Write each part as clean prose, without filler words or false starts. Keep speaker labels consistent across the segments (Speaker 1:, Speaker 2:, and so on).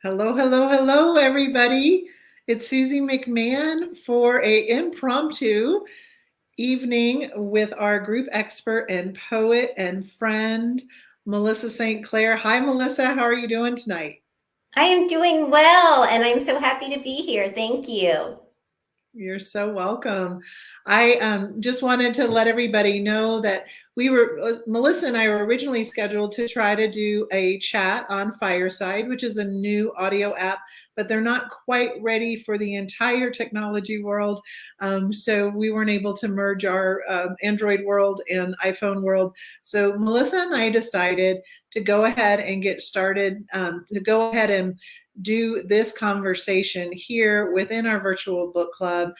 Speaker 1: Hello, hello, hello, everybody. It's Susie McMahon for a impromptu evening with our group expert and poet and friend, Melissa St. Clair. Hi, Melissa. How are you doing tonight?
Speaker 2: I am doing well, and I'm so happy to be here. Thank you.
Speaker 1: You're so welcome. I just wanted to let everybody know that Melissa and I were originally scheduled to try to do a chat on Fireside, which is a new audio app, but they're not quite ready for the entire technology world. So we weren't able to merge our Android world and iPhone world. So Melissa and I decided to go ahead and get started, to go ahead and do this conversation here within our virtual book club.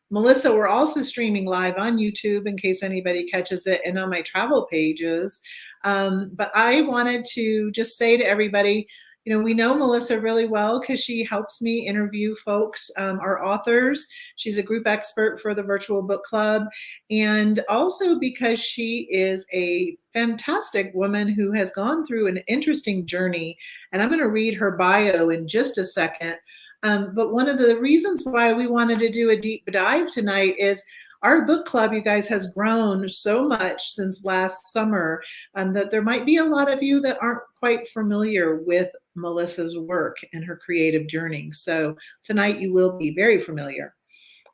Speaker 1: Melissa, we're also streaming live on YouTube in case anybody catches it and on my travel pages. But I wanted to just say to everybody, we know Melissa really well because she helps me interview folks, our authors. She's a group expert for the virtual book club. And also because she is a fantastic woman who has gone through an interesting journey. And I'm going to read her bio in just a second. But one of the reasons why we wanted to do a deep dive tonight is our book club, you guys, has grown so much since last summer that there might be a lot of you that aren't quite familiar with Melissa's work and her creative journey. So tonight you will be very familiar.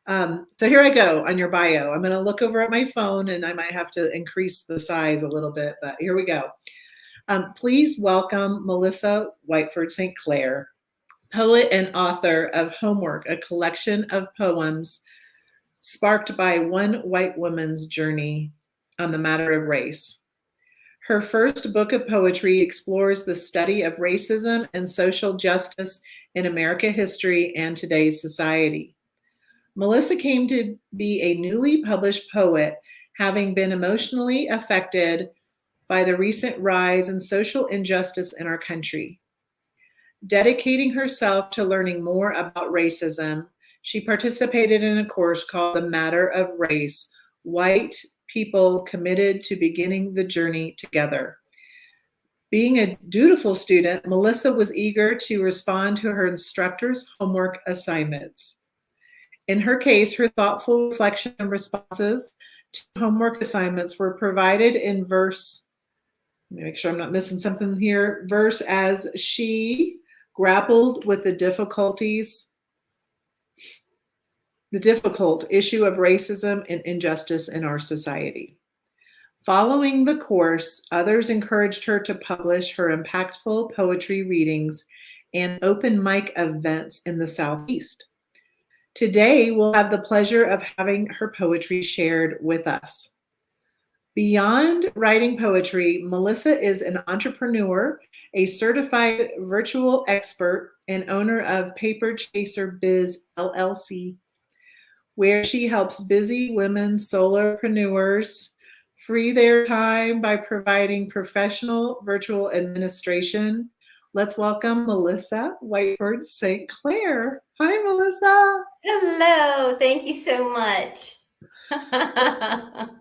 Speaker 1: So here I go on your bio. I'm going to look over at my phone and I might have to increase the size a little bit, but here we go. Please welcome Melissa Whiteford St. Clair, poet and author of Homework, a collection of poems sparked by one white woman's journey on the matter of race. Her first book of poetry explores the study of racism and social justice in American history and today's society. Melissa came to be a newly published poet, having been emotionally affected by the recent rise in social injustice in our country. Dedicating herself to learning more about racism, she participated in a course called The Matter of Race, White People Committed to Beginning the Journey Together. Being a dutiful student, Melissa was eager to respond to her instructor's homework assignments. In her case, her thoughtful reflection and responses to homework assignments were provided in verse. Let me make sure I'm not missing something here. Verse as she grappled with the difficult issue of racism and injustice in our society. Following the course, others encouraged her to publish her impactful poetry readings and open mic events in the Southeast. Today, we'll have the pleasure of having her poetry shared with us. Beyond writing poetry, Melissa is an entrepreneur, a certified virtual expert, and owner of Paper Chaser Biz LLC, where she helps busy women solopreneurs free their time by providing professional virtual administration. Let's welcome Melissa Whiteford St. Clair. Hi, Melissa.
Speaker 2: Hello. Thank you so much.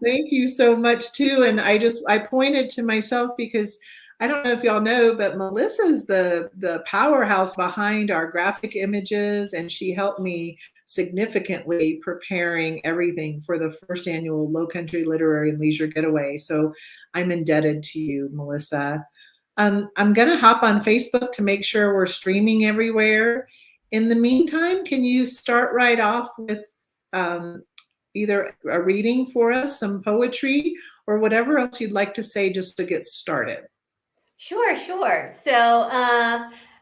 Speaker 1: Thank you so much too. And I pointed to myself because I don't know if y'all know, but Melissa's the powerhouse behind our graphic images, and she helped me significantly preparing everything for the first annual Lowcountry Literary and Leisure Getaway. So I'm indebted to you, Melissa. I'm going to hop on Facebook to make sure we're streaming everywhere. In the meantime, can you start right off with either a reading for us, some poetry, or whatever else you'd like to say just to get started?
Speaker 2: Sure. So,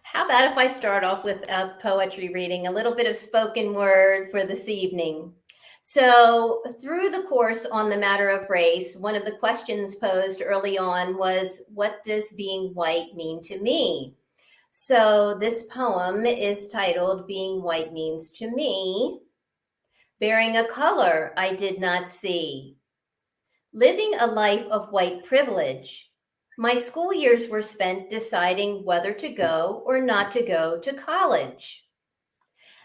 Speaker 2: how about if I start off with a poetry reading, a little bit of spoken word for this evening? So, through the course on the matter of race, one of the questions posed early on was, what does being white mean to me? So, this poem is titled Being White Means to Me. Bearing a color I did not see. Living a life of white privilege. My school years were spent deciding whether to go or not to go to college.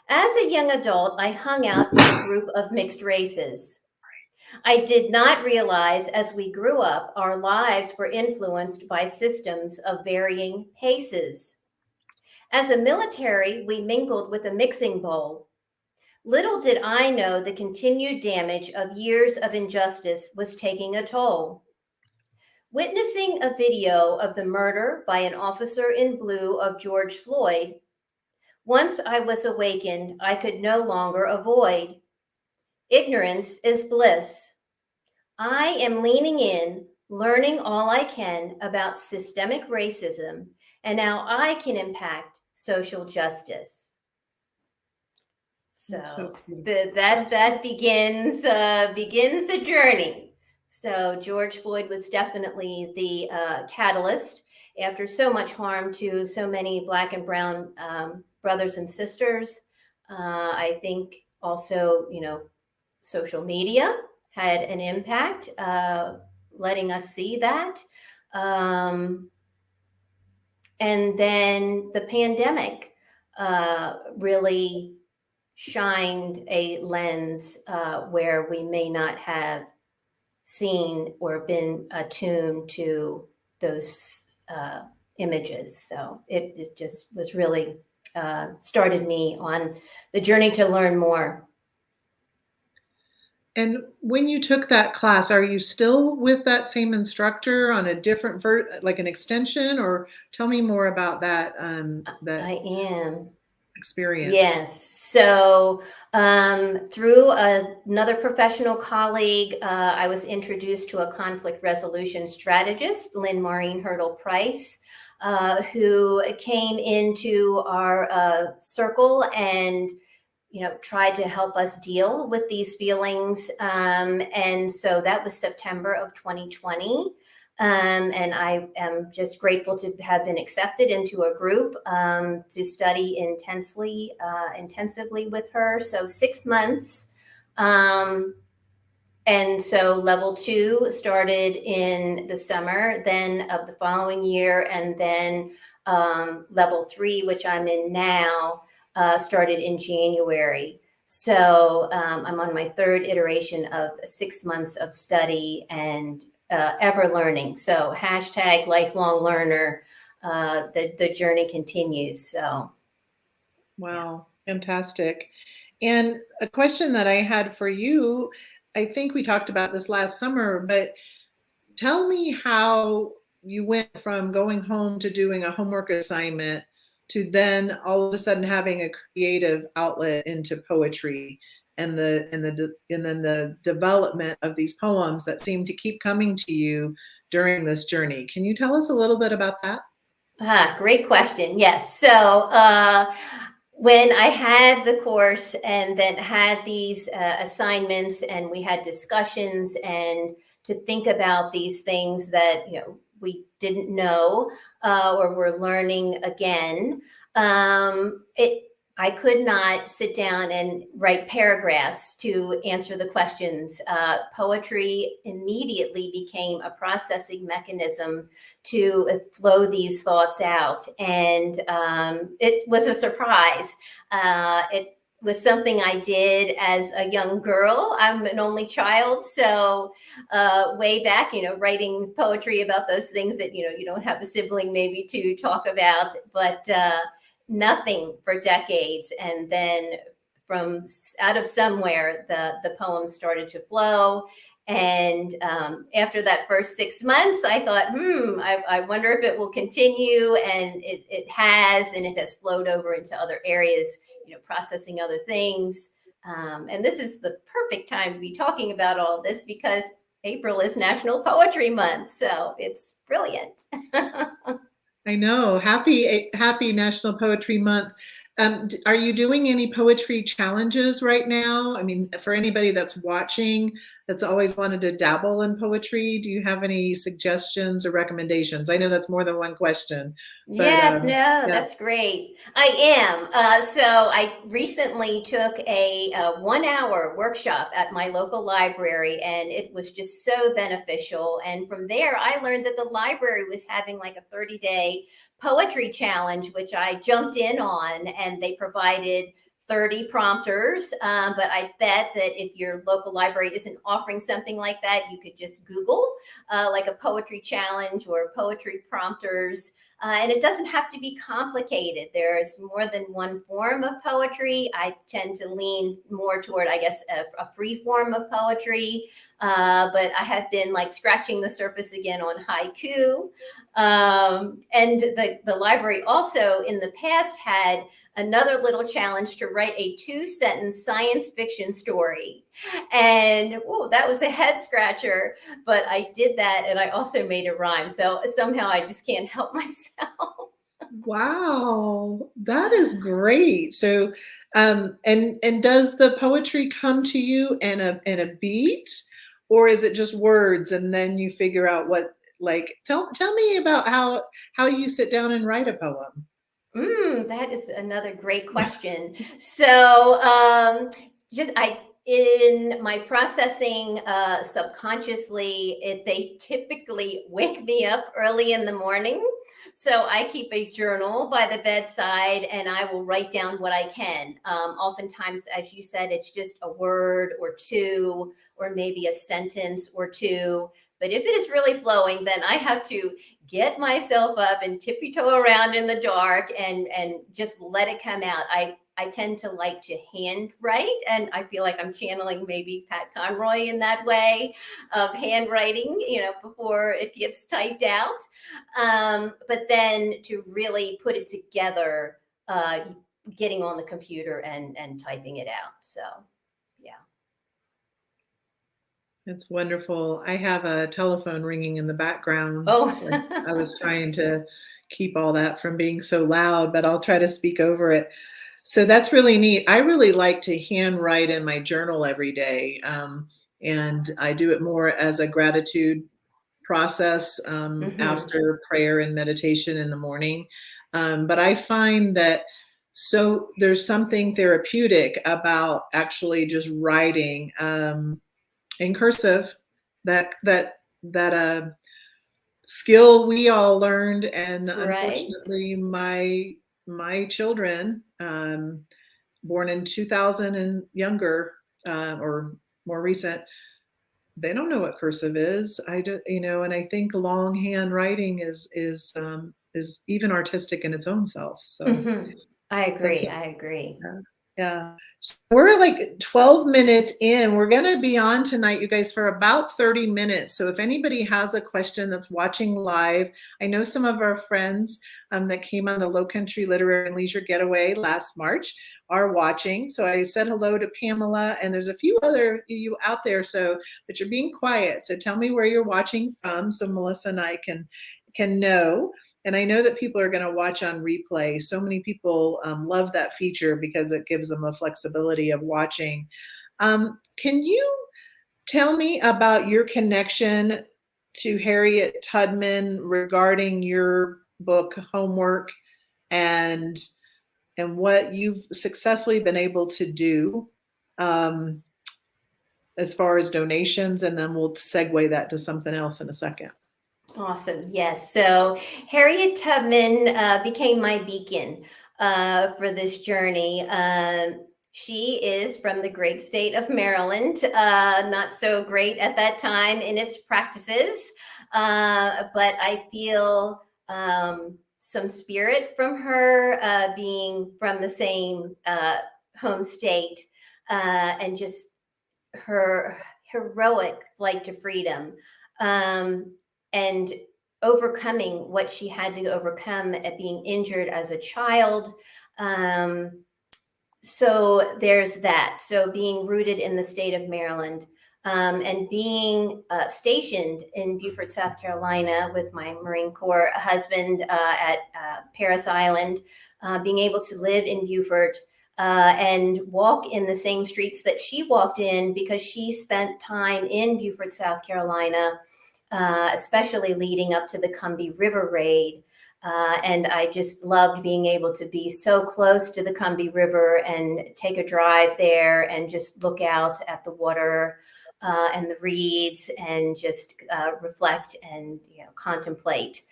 Speaker 2: As a young adult, I hung out with a group of mixed races. I did not realize as we grew up, our lives were influenced by systems of varying paces. As a military, we mingled with a mixing bowl. Little did I know the continued damage of years of injustice was taking a toll. Witnessing a video of the murder by an officer in blue of George Floyd, once I was awakened, I could no longer avoid. Ignorance is bliss. I am leaning in, learning all I can about systemic racism and how I can impact social justice. So
Speaker 1: cool.
Speaker 2: that begins the journey. So George Floyd was definitely the catalyst after so much harm to so many Black and brown brothers and sisters. I think also, social media had an impact, letting us see that. And then the pandemic really shined a lens where we may not have seen or been attuned to those images. So it just was really started me on the journey to learn more.
Speaker 1: And when you took that class, are you still with that same instructor on a different like an extension, or tell me more about that that
Speaker 2: I am.
Speaker 1: experience?
Speaker 2: Yes. So through another professional colleague, I was introduced to a conflict resolution strategist, Lynn Maureen Hurdle Price, who came into our circle and tried to help us deal with these feelings. And so that was September of 2020. And I am just grateful to have been accepted into a group to study intensively with her. So 6 months. And so level 2 started in the summer, then of the following year. And then level 3, which I'm in now, started in January. So I'm on my 3rd iteration of 6 months of study and ever learning. So hashtag lifelong learner. The journey continues. So
Speaker 1: wow, fantastic. And a question that I had for you, I think we talked about this last summer, but tell me how you went from going home to doing a homework assignment to then all of a sudden having a creative outlet into poetry and then the development of these poems that seem to keep coming to you during this journey. Can you tell us a little bit about that?
Speaker 2: Great question. Yes. So when I had the course and then had these assignments and we had discussions and to think about these things that we didn't know or were learning again, I could not sit down and write paragraphs to answer the questions. Poetry immediately became a processing mechanism to flow these thoughts out. And it was a surprise. It was something I did as a young girl. I'm an only child. So way back, writing poetry about those things that, you don't have a sibling maybe to talk about, but nothing for decades. And then from out of somewhere, the poems started to flow. And after that first 6 months, I thought, I wonder if it will continue. And it has, and it has flowed over into other areas, processing other things. And this is the perfect time to be talking about all this because April is National Poetry Month. So it's brilliant.
Speaker 1: I know. Happy National Poetry Month. Are you doing any poetry challenges right now? I mean, for anybody that's watching, that's always wanted to dabble in poetry, do you have any suggestions or recommendations? I know that's more than one question. But,
Speaker 2: Yes, no,
Speaker 1: yeah.
Speaker 2: that's great. I am. So I recently took a 1-hour workshop at my local library, and it was just so beneficial. And from there, I learned that the library was having like a 30-day poetry challenge, which I jumped in on, and they provided 30 prompters. But I bet that if your local library isn't offering something like that, you could just Google like a poetry challenge or poetry prompters. And it doesn't have to be complicated. There's more than one form of poetry. I tend to lean more toward, I guess, a free form of poetry. But I have been like scratching the surface again on haiku. And the library also in the past had another little challenge to write a 2-sentence science fiction story. And that was a head scratcher, but I did that and I also made it rhyme. So somehow I just can't help myself.
Speaker 1: Wow, that is great. So, and does the poetry come to you in a beat, or is it just words and then you figure out what, like, tell me about how you sit down and write a poem.
Speaker 2: That is another great question. So, just I in my processing subconsciously, they typically wake me up early in the morning. So I keep a journal by the bedside, and I will write down what I can. Oftentimes, as you said, it's just a word or two, or maybe a sentence or two. But if it is really flowing, then I have to get myself up and tippy toe around in the dark and just let it come out. I tend to like to handwrite, and I feel like I'm channeling maybe Pat Conroy in that way of handwriting, before it gets typed out. But then to really put it together, getting on the computer and typing it out. So, yeah.
Speaker 1: It's wonderful. I have a telephone ringing in the background.
Speaker 2: Oh,
Speaker 1: So I was trying to keep all that from being so loud, but I'll try to speak over it. So that's really neat. I really like to handwrite in my journal every day. And I do it more as a gratitude process after prayer and meditation in the morning. But I find that there's something therapeutic about actually just writing in cursive, that skill we all learned, and
Speaker 2: right.
Speaker 1: unfortunately my children, born in 2000 and younger, or more recent, they don't know what cursive is. I do, and I think longhand writing is even artistic in its own self. So
Speaker 2: I
Speaker 1: that's
Speaker 2: agree. I agree.
Speaker 1: yeah. Yeah. So we're like 12 minutes in. We're going to be on tonight, you guys, for about 30 minutes. So if anybody has a question that's watching live, I know some of our friends that came on the Lowcountry Literary and Leisure Getaway last March are watching. So I said hello to Pamela, and there's a few other you out there, but you're being quiet. So tell me where you're watching from so Melissa and I can know. And I know that people are going to watch on replay. So many people love that feature because it gives them the flexibility of watching. Can you tell me about your connection to Harriet Tubman regarding your book Homework, and what you've successfully been able to do as far as donations? And then we'll segue that to something else in a second.
Speaker 2: Awesome. Yes. So Harriet Tubman became my beacon for this journey. She is from the great state of Maryland, not so great at that time in its practices, but I feel some spirit from her, being from the same home state, and just her heroic flight to freedom. And overcoming what she had to overcome at being injured as a child. So there's that. So being rooted in the state of Maryland, and being stationed in Beaufort, South Carolina with my Marine Corps husband at Parris Island, being able to live in Beaufort, and walk in the same streets that she walked in because she spent time in Beaufort, South Carolina, especially leading up to the Combahee River raid. And I just loved being able to be so close to the Combahee River and take a drive there and just look out at the water and the reeds and just reflect and contemplate.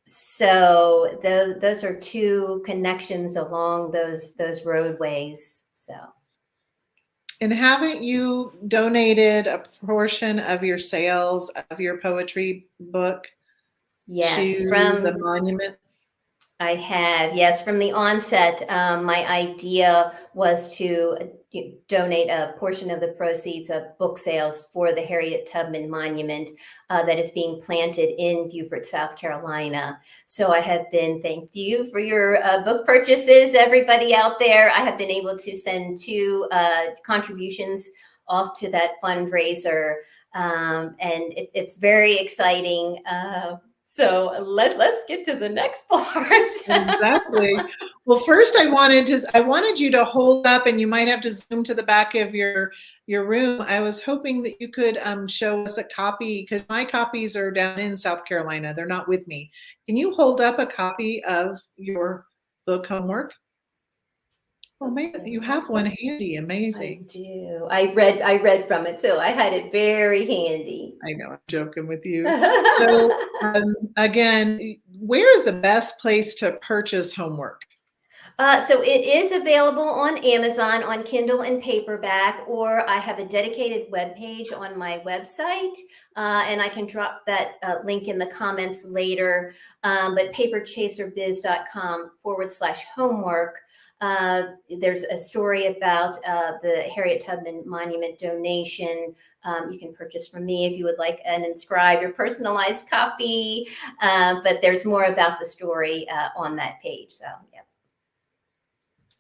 Speaker 2: So those are two connections along those roadways. So.
Speaker 1: And haven't you donated a portion of your sales of your poetry book
Speaker 2: Yes,
Speaker 1: to the monument?
Speaker 2: I have, yes, from the onset, my idea was to donate a portion of the proceeds of book sales for the Harriet Tubman Monument that is being planted in Beaufort, South Carolina. So I have been, thank you for your book purchases, everybody out there. I have been able to send 2 contributions off to that fundraiser. And it's very exciting. So let's get to the next part.
Speaker 1: Exactly. Well, first I wanted you to hold up, and you might have to zoom to the back of your room. I was hoping that you could show us a copy, because my copies are down in South Carolina. They're not with me. Can you hold up a copy of your book homework? Oh man, you have one handy.
Speaker 2: I
Speaker 1: Amazing.
Speaker 2: do. I read from it, so I had it very handy.
Speaker 1: I know, I'm joking with you. So again, where is the best place to purchase homework?
Speaker 2: So it is available on Amazon on Kindle and paperback, or I have a dedicated webpage on my website, and I can drop that link in the comments later. But paperchaserbiz.com/homework. There's a story about the Harriet Tubman Monument donation. You can purchase from me if you would like an inscribed or personalized copy. But there's more about the story on that page. So, yeah.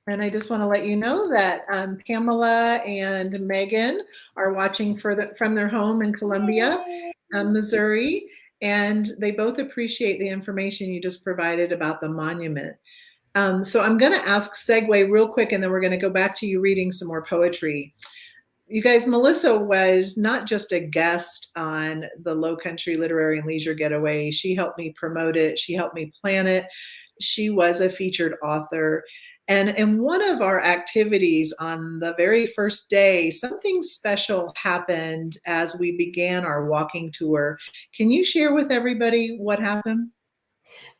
Speaker 1: And I just want to let you know that Pamela and Megan are watching from their home in Columbia, Missouri, and they both appreciate the information you just provided about the monument. So I'm going to segue real quick, and then we're going to go back to you reading some more poetry. You guys, Melissa was not just a guest on the Lowcountry Literary and Leisure Getaway. She helped me promote it. She helped me plan it. She was a featured author. And in one of our activities on the very first day, something special happened as we began our walking tour. Can you share with everybody what happened?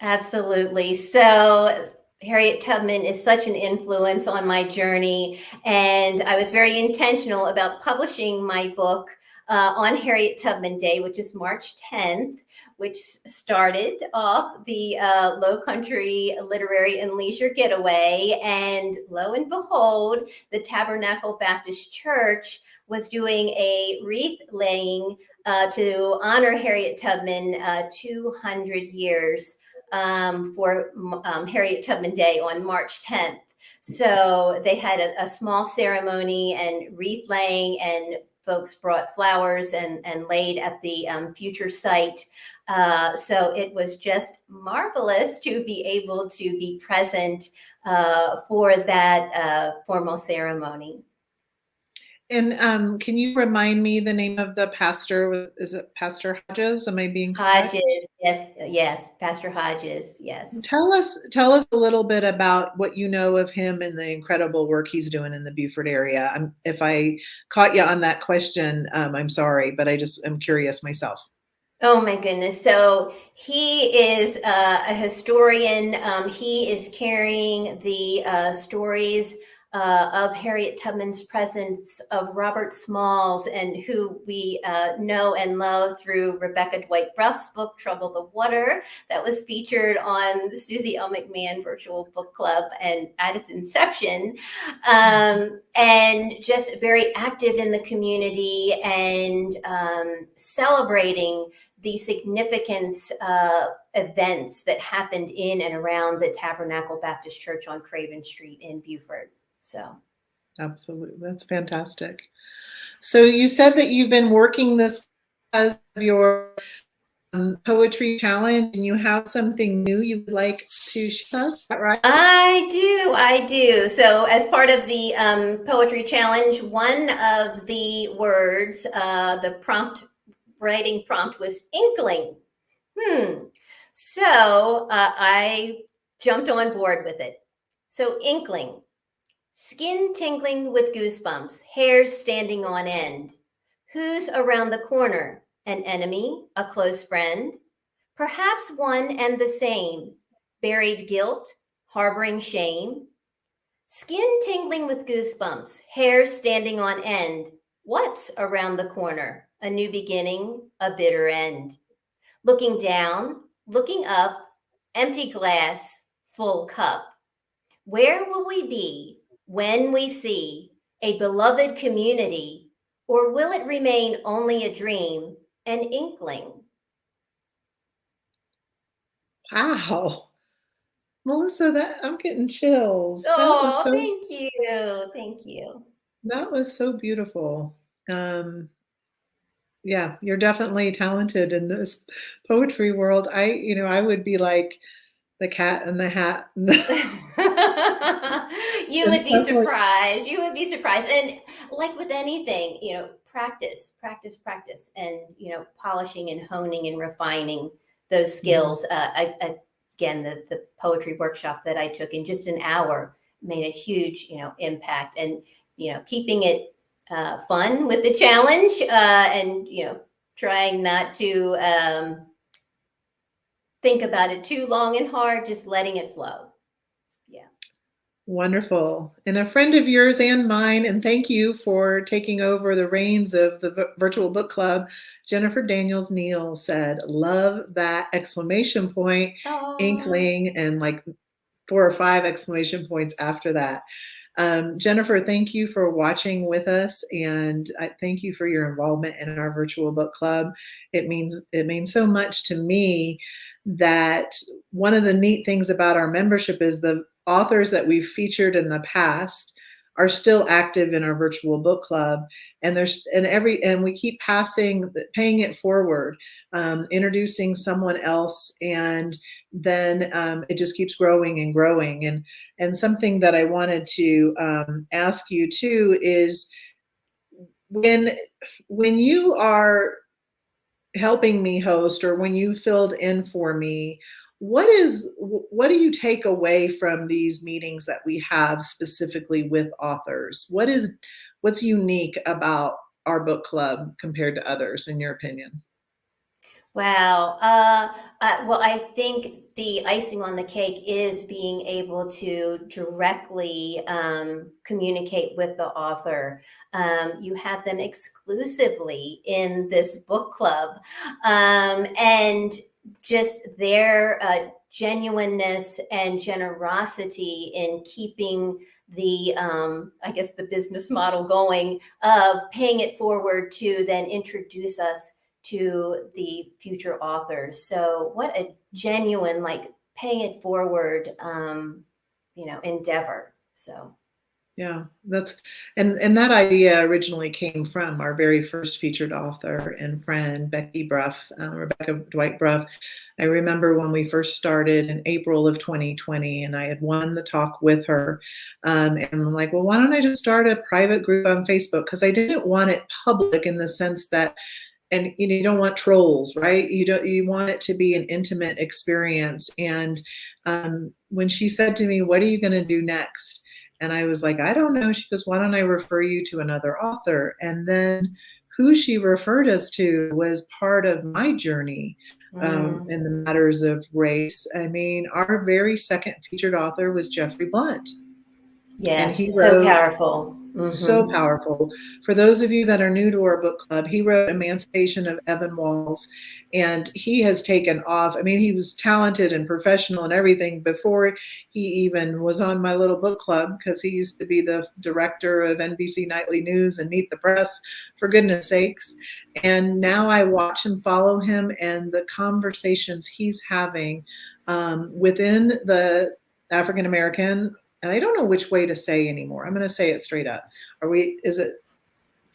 Speaker 2: Absolutely. So Harriet Tubman is such an influence on my journey, and I was very intentional about publishing my book on Harriet Tubman Day, which is March 10th, which started off the Lowcountry Literary and Leisure Getaway. And lo and behold, the Tabernacle Baptist Church was doing a wreath laying to honor Harriet Tubman 200 years for Harriet Tubman Day on March 10th. So they had a small ceremony and wreath laying, and folks brought flowers and laid at the future site. So it was just marvelous to be able to be present for that formal ceremony.
Speaker 1: And can you remind me the name of the pastor? Is it Pastor Hodges? Am I being correct?
Speaker 2: Hodges, yes, Pastor Hodges, yes.
Speaker 1: Tell us a little bit about what you know of him and the incredible work he's doing in the Beaufort area. If I caught you on that question, I'm sorry, but I just am curious myself.
Speaker 2: Oh my goodness. So he is a historian. He is carrying the stories of Harriet Tubman's presence, of Robert Smalls, and who we know and love through Rebecca Dwight Ruff's book, Trouble the Water, that was featured on the Susie McMahon Virtual Book Club and at its inception. And just very active in the community and celebrating the significance events that happened in and around the Tabernacle Baptist Church on Craven Street in Beaufort. So,
Speaker 1: absolutely, that's fantastic. So you said that you've been working this as your poetry challenge, and you have something new you would like to share. Is that right?
Speaker 2: I do. So as part of the poetry challenge, one of the words, the writing prompt was inkling. So I jumped on board with it. So inkling. Skin tingling with goosebumps, hairs standing on end. Who's around the corner? An enemy, a close friend? Perhaps one and the same. Buried guilt, harboring shame. Skin tingling with goosebumps, hairs standing on end. What's around the corner? A new beginning, a bitter end. Looking down, looking up, empty glass, full cup. Where will we be when we see a beloved community, or will it remain only a dream, an inkling?
Speaker 1: Wow. Melissa, that I'm getting chills.
Speaker 2: Oh, thank you. Thank you.
Speaker 1: That was so beautiful. Um, yeah, you're definitely talented in this poetry world. I would be like the cat in the hat and,
Speaker 2: You
Speaker 1: and
Speaker 2: would be
Speaker 1: stuff like.
Speaker 2: surprised. You would be surprised. And like with anything, practice, practice, practice, and, polishing and honing and refining those
Speaker 1: Mhm.
Speaker 2: skills. Again, the poetry workshop that I took in just an hour made a huge, impact. And, keeping it fun with the challenge, and, trying not to think about it too long and hard, just letting it flow. Yeah.
Speaker 1: Wonderful. And a friend of yours and mine, and thank you for taking over the reins of the virtual book club. Jennifer Daniels Neal said, "Love that exclamation point,
Speaker 2: Oh,
Speaker 1: inkling," and like 4 or 5 exclamation points after that. Jennifer, thank you for watching with us, and I thank you for your involvement in our virtual book club. It means so much to me that one of the neat things about our membership is the authors that we've featured in the past are still active in our virtual book club, and we keep paying it forward, introducing someone else, and then it just keeps growing and growing. And something that I wanted to ask you too is when you are helping me host, or when you filled in for me, what do you take away from these meetings that we have specifically with authors? What's unique about our book club compared to others, in your opinion?
Speaker 2: wow. Well, I think the icing on the cake is being able to directly communicate with the author. You have them exclusively in this book club, and just their genuineness and generosity in keeping the I guess the business model going, of paying it forward to then introduce us to the future authors. So what a genuine, like, paying it forward, endeavor. So
Speaker 1: Yeah, and that idea originally came from our very first featured author and friend, Becky Bruff, Rebecca Dwight Bruff. I remember when we first started in April of 2020, and I had won the talk with her, and I'm like, well, why don't I just start a private group on Facebook? Because I didn't want it public in the sense that, and you don't want trolls, right? You want it to be an intimate experience. And when she said to me, what are you going to do next? And I was like, I don't know. She goes, why don't I refer you to another author? And then who she referred us to was part of my journey
Speaker 2: mm,
Speaker 1: in the matters of race. I mean, our very second featured author was Jeffrey Blunt, and he
Speaker 2: yes, so
Speaker 1: wrote.
Speaker 2: powerful.
Speaker 1: So
Speaker 2: Hmm.
Speaker 1: powerful. For those of you that are new to our book club, he wrote Emancipation of Evan Walls, and he has taken off. I mean, he was talented and professional and everything before he even was on my little book club, because he used to be the director of NBC Nightly News and Meet the Press, for goodness sakes. And now I watch him, follow him, and the conversations he's having within the African American, and I don't know which way to say anymore. I'm going to say it straight up. Is it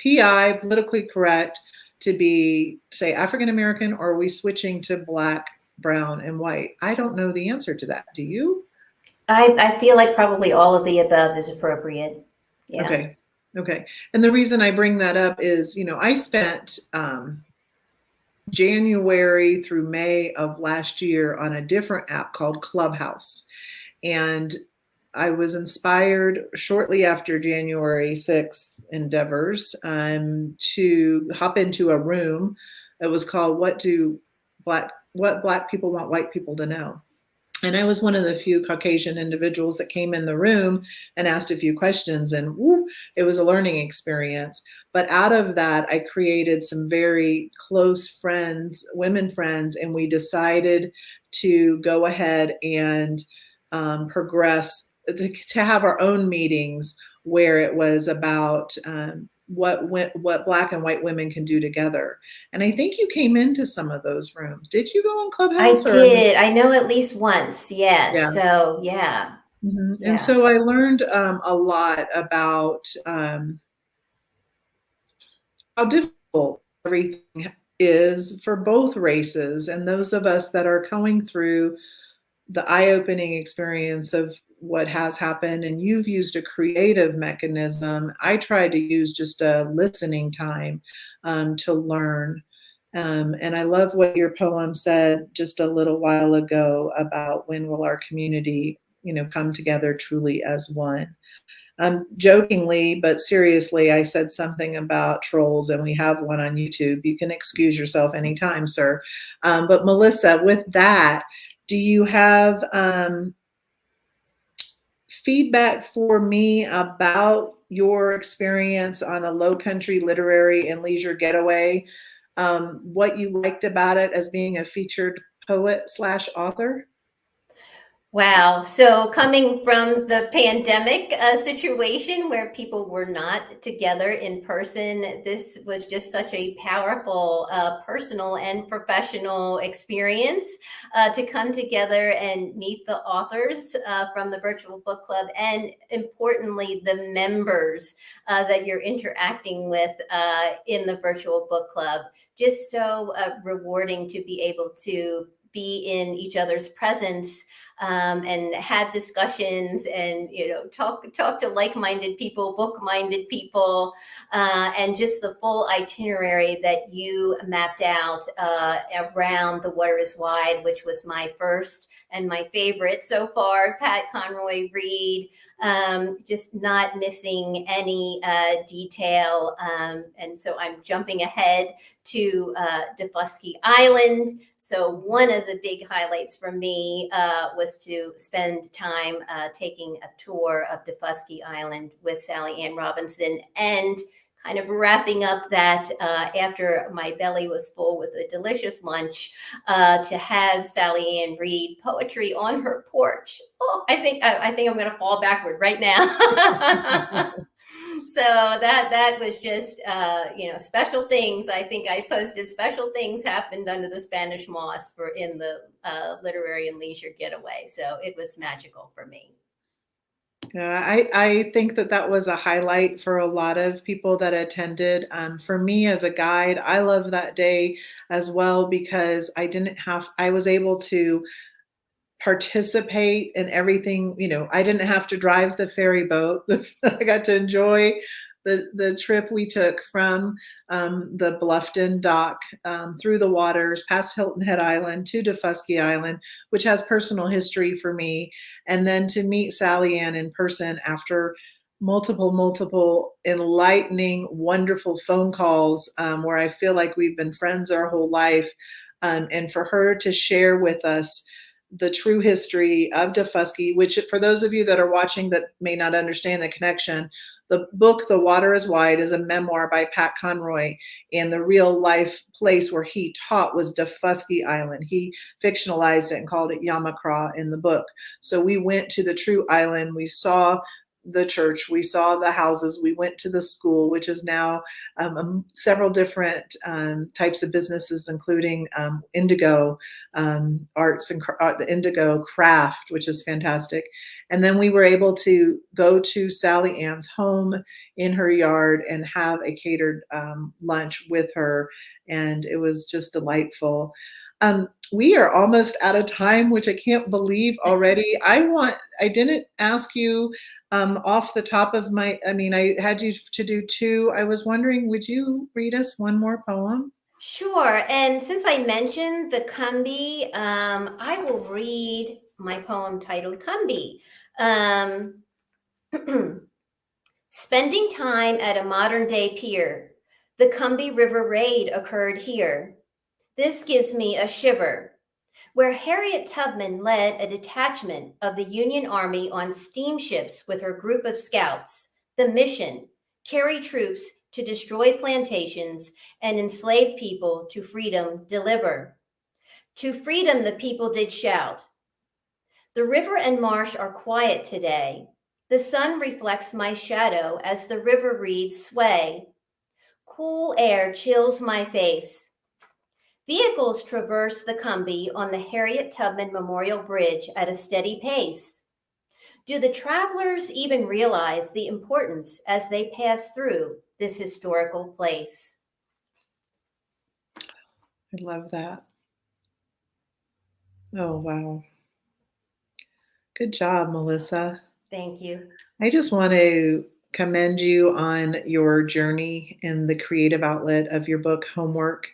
Speaker 1: PI, politically correct, to be, say, African American, or are we switching to black, brown, and white? I don't know the answer to that. Do you?
Speaker 2: I feel like probably all of the above is appropriate. Yeah.
Speaker 1: Okay. Okay. And the reason I bring that up is, I spent January through May of last year on a different app called Clubhouse. And I was inspired shortly after January 6th endeavors to hop into a room that was called What Black People Want White People to Know? And I was one of the few Caucasian individuals that came in the room and asked a few questions, and woo, it was a learning experience. But out of that, I created some very close friends, women friends, and we decided to go ahead and progress to have our own meetings where it was about what Black and white women can do together. And I think you came into some of those rooms. Did you go on
Speaker 2: I
Speaker 1: Clubhouse or?
Speaker 2: did. I know at least once.
Speaker 1: Yeah.
Speaker 2: Yes. So yeah.
Speaker 1: And
Speaker 2: Yeah.
Speaker 1: so I learned a lot about how difficult everything is for both races, and those of us that are going through the eye-opening experience of what has happened. And you've used a creative mechanism. I tried to use just a listening time to learn. And I love what your poem said just a little while ago about when will our community, come together truly as one. Jokingly, but seriously, I said something about trolls, and we have one on YouTube. You can excuse yourself anytime, sir. But Melissa, with that, do you have feedback for me about your experience on a Lowcountry Literary and Leisure Getaway? What you liked about it as being a featured poet/author?
Speaker 2: Wow. So coming from the pandemic situation where people were not together in person, this was just such a powerful personal and professional experience to come together and meet the authors from the virtual book club, and importantly, the members that you're interacting with in the virtual book club. Just so rewarding to be able to be in each other's presence and have discussions, and talk to like-minded people, book-minded people, and just the full itinerary that you mapped out around The Water is Wide, which was my first and my favorite so far. Pat Conroy Reed, just not missing any detail. And so I'm jumping ahead to Defusky Island. So one of the big highlights for me was to spend time taking a tour of Defusky Island with Sally Ann Robinson, and kind of wrapping up that after my belly was full with a delicious lunch, to have Sally Ann read poetry on her porch. Oh, I think I'm going to fall backward right now. So that was just special things. I think I posted special things happened under the Spanish moss for in the literary and leisure getaway. So it was magical for me.
Speaker 1: Yeah, I think that was a highlight for a lot of people that attended. For me as a guide, I love that day as well because I was able to participate in everything. I didn't have to drive the ferry boat. I got to enjoy the trip we took from the Bluffton dock through the waters, past Hilton Head Island to Defusky Island, which has personal history for me, and then to meet Sally Ann in person after multiple enlightening, wonderful phone calls where I feel like we've been friends our whole life, and for her to share with us the true history of Defusky, which for those of you that are watching that may not understand the connection, the book, The Water is Wide, is a memoir by Pat Conroy, and the real life place where he taught was Defusky Island. He fictionalized it and called it Yamakra in the book. So we went to the true island. We saw the church, we saw the houses, we went to the school, which is now several different types of businesses, including indigo arts and the indigo craft, which is fantastic. And then we were able to go to Sally Ann's home in her yard and have a catered lunch with her, and it was just delightful. We are almost out of time, which I can't believe already. I didn't ask you off the top of I had you to do two. I was wondering, would you read us one more poem?
Speaker 2: Sure. And since I mentioned the Cumby, I will read my poem titled Cumby. Spending time at a modern day pier, the Cumby River raid occurred here. This gives me a shiver. where Harriet Tubman led a detachment of the Union Army on steamships with her group of scouts. The mission: carry troops to destroy plantations and enslaved people to freedom deliver. To freedom the people did shout. The river and marsh are quiet today. The sun reflects my shadow as the river reeds sway. Cool air chills my face. Vehicles traverse the Combie on the Harriet Tubman Memorial Bridge at a steady pace. Do the travelers even realize the importance as they pass through this historical place?
Speaker 1: I love that. Oh, wow. Good job, Melissa.
Speaker 2: Thank you.
Speaker 1: I just want to commend you on your journey in the creative outlet of your book, Homework.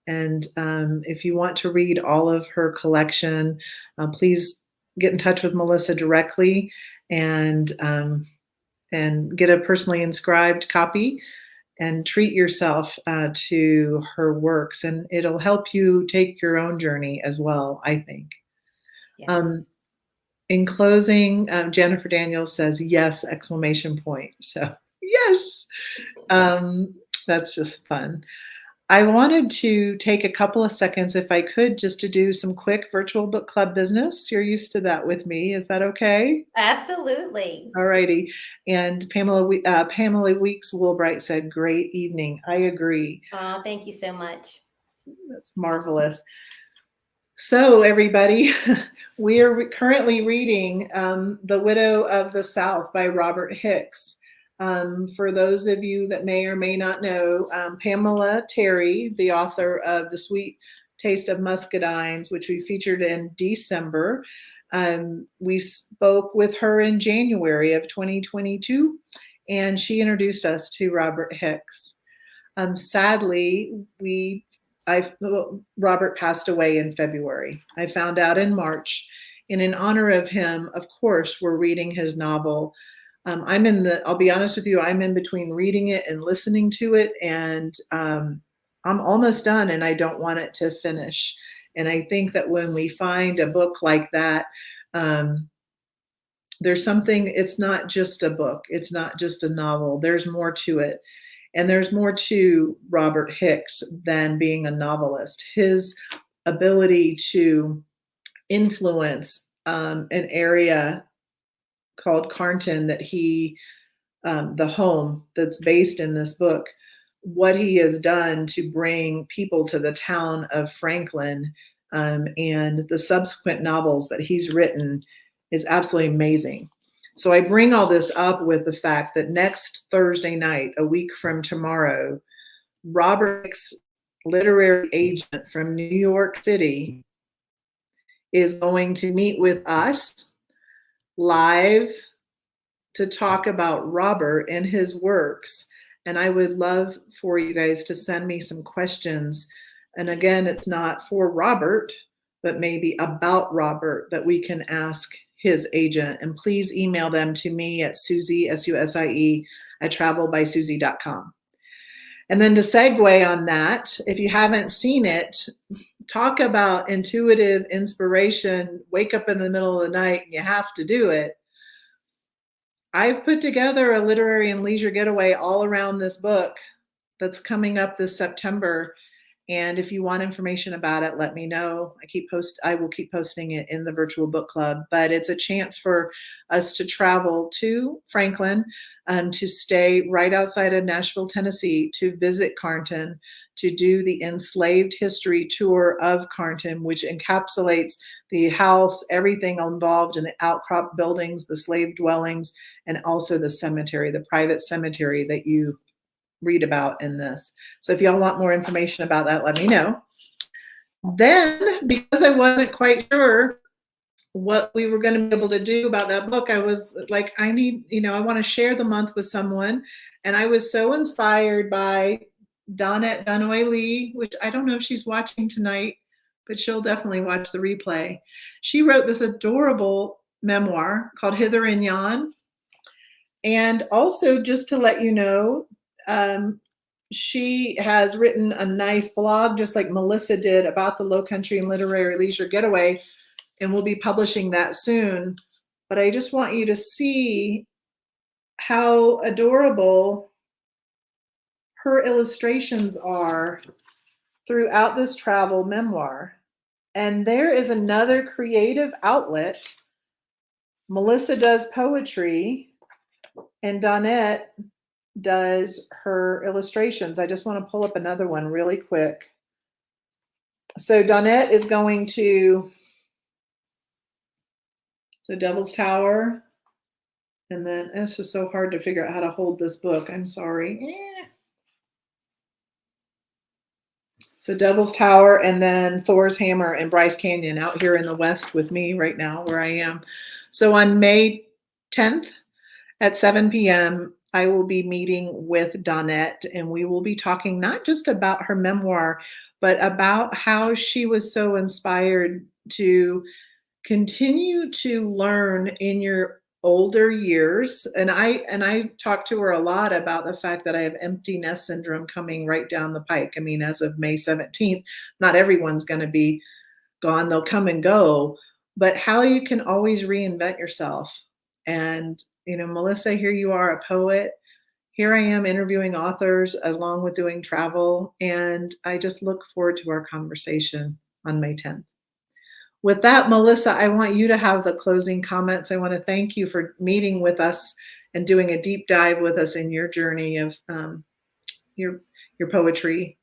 Speaker 1: And if you want to read all of her collection, please get in touch with Melissa directly and get a personally inscribed copy and treat yourself to her works. And it'll help you take your own journey as well, I think.
Speaker 2: Yes.
Speaker 1: In closing, Jennifer Daniels says, yes, exclamation point. So, yes, that's just fun. I wanted to take a couple of seconds, if I could, just to do some quick virtual book club business. You're used to that with me. Is that okay?
Speaker 2: Absolutely.
Speaker 1: All righty. And Pamela Weeks Woolbright said, great evening. I agree.
Speaker 2: Oh, thank you so much.
Speaker 1: That's marvelous. So, everybody, we are currently reading The Widow of the South by Robert Hicks. For those of you that may or may not know, Pamela Terry, the author of The Sweet Taste of Muscadines, which we featured in December, we spoke with her in January of 2022, and she introduced us to Robert Hicks. Sadly, Robert passed away in February. I found out in March. And in honor of him, of course, we're reading his novel. I'll be honest with you, I'm in between reading it and listening to it. And I'm almost done and I don't want it to finish. And I think that when we find a book like that, there's something, it's not just a book. It's not just a novel. There's more to it. And there's more to Robert Hicks than being a novelist. His ability to influence an area called Carnton that the home that's based in this book, what he has done to bring people to the town of Franklin, and the subsequent novels that he's written is absolutely amazing. So I bring all this up with the fact that next Thursday night, a week from tomorrow, Robert Hicks' literary agent from New York City is going to meet with us live to talk about Robert and his works. And I would love for you guys to send me some questions. And again, it's not for Robert, but maybe about Robert that we can ask his agent. And please email them to me at Susie, SUSIE, at travelbysusie.com. And then to segue on that, if you haven't seen it, talk about intuitive inspiration, wake up in the middle of the night and you have to do it. I've put together a literary and leisure getaway all around this book that's coming up this September. And if you want information about it, let me know. I will keep posting it in the virtual book club, but it's a chance for us to travel to Franklin, to stay right outside of Nashville, Tennessee, to visit Carnton, to do the enslaved history tour of Carnton, which encapsulates the house, everything involved in the outcrop buildings, the slave dwellings, and also the cemetery, the private cemetery that you read about in this. So if y'all want more information about that, let me know. Then, because I wasn't quite sure what we were going to be able to do about that book, I was like, I want to share the month with someone. And I was so inspired by Donette Dunaway Lee, which I don't know if she's watching tonight, but she'll definitely watch the replay. She wrote this adorable memoir called Hither and Yon. And also, just to let you know, she has written a nice blog, just like Melissa did, about the Lowcountry and Literary Leisure Getaway, and we'll be publishing that soon. But I just want you to see how adorable her illustrations are throughout this travel memoir. And there is another creative outlet. Melissa does poetry, and Donette does her illustrations. I just want to pull up another one really quick. So Donette is going to, so Devil's Tower, and then it's just so hard to figure out how to hold this book. I'm sorry. So Devil's Tower, and then Thor's Hammer and Bryce Canyon out here in the West with me right now where I am. So on May 10th at 7 p.m., I will be meeting with Donette, and we will be talking not just about her memoir, but about how she was so inspired to continue to learn in your older years. And I talked to her a lot about the fact that I have empty nest syndrome coming right down the pike. I mean, as of May 17th, not everyone's going to be gone. They'll come and go, but how you can always reinvent yourself. And, you know, Melissa, here you are, a poet. Here I am interviewing authors along with doing travel. And I just look forward to our conversation on May 10th. With that, Melissa, I want you to have the closing comments. I want to thank you for meeting with us and doing a deep dive with us in your journey of your poetry.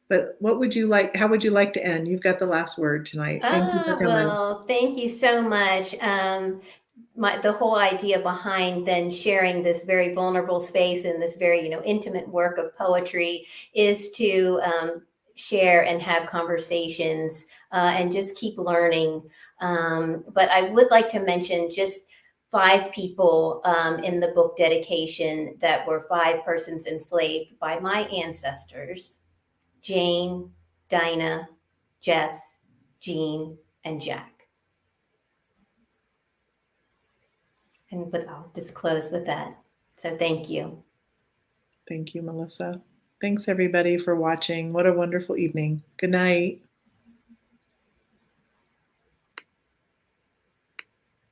Speaker 1: But what would you like? How would you like to end? You've got the last word tonight. Thank you for coming.
Speaker 2: Well, thank you so much. The whole idea behind then sharing this very vulnerable space and this very, intimate work of poetry is to share and have conversations and just keep learning. But I would like to mention just 5 people in the book dedication that were 5 persons enslaved by my ancestors: Jane, Dinah, Jess, Jean, and Jack. But I'll just close with that. So thank you.
Speaker 1: Thank you, Melissa. Thanks, everybody, for watching. What a wonderful evening. Good night.